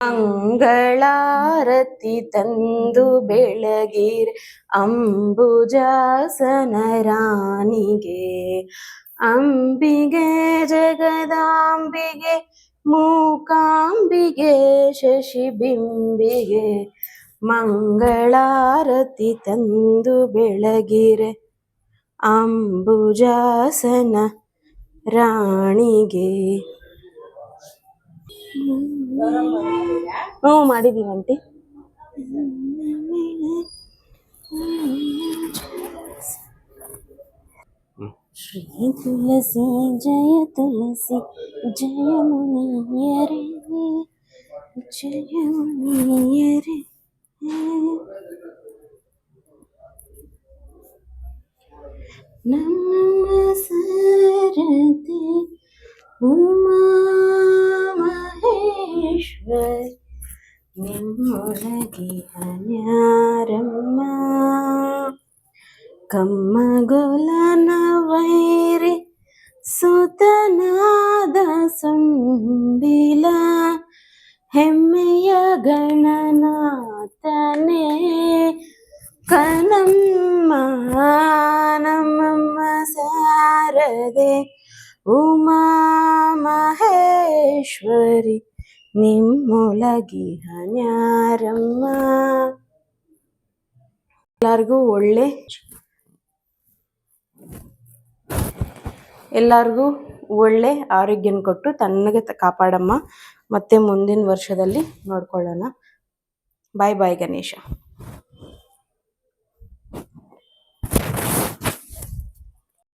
ಮಂಗಳಾರತಿ ತಂದು ಬೆಳಗಿರೆ ಅಂಬುಜಾಸನ ರಾಣಿಗೆ. ಅಂಬಿಗೆ ಜಗದಾಂಬಿಗೆ ಮೂಕಾಂಬಿಗೆ ಶಶಿಬಿಂಬಿಗೆ. ಮಂಗಳಾರತಿ ತಂದು ಬೆಳಗಿರೆ ಅಂಬುಜಾಸನ ರಾಣಿಗೆ. ಮಾಡಿದೀವಿ ಆಂಟಿ. ಶ್ರೀ ತುಳಸಿ ಜಯ ತುಳಸಿ ಜಯ ಮುನಿಯರೇ ಜಯ ಮುನಿಯರೇ. ನಮ್ಮ ಸರತೆ ಉಮಾ ಮಹೇಶ್ವರಿ ನಿಮ್ಮೊಳಗೆ ಅನ್ಯಾರಮ್ಮ. ಕಮ್ಮಗೊಲನ ವೈರಿ ಸುತನಾದ ಸುಂಡಿಲ ಹೆಮ್ಮೆಯ ಗಣನಾಥನೇ ಕನಮ್ಮ. ನಮ್ಮಮ್ಮ ಶಾರದೆ ಉಮಾ ಮಹೇಶ್ವರಿ ನಿಮ್ಮೊಳಗೆ ಅನ್ಯಾರಮ್ಮ. ಎಲ್ಲರಿಗೂ ಒಳ್ಳೆ ಆರೋಗ್ಯನ ಕೊಟ್ಟು ತಣ್ಣಗೆ ಕಾಪಾಡಮ್ಮ. ಮತ್ತೆ ಮುಂದಿನ ವರ್ಷದಲ್ಲಿ ನೋಡ್ಕೊಳ್ಳೋಣ. ಬಾಯ್ ಬಾಯ್ ಗಣೇಶ.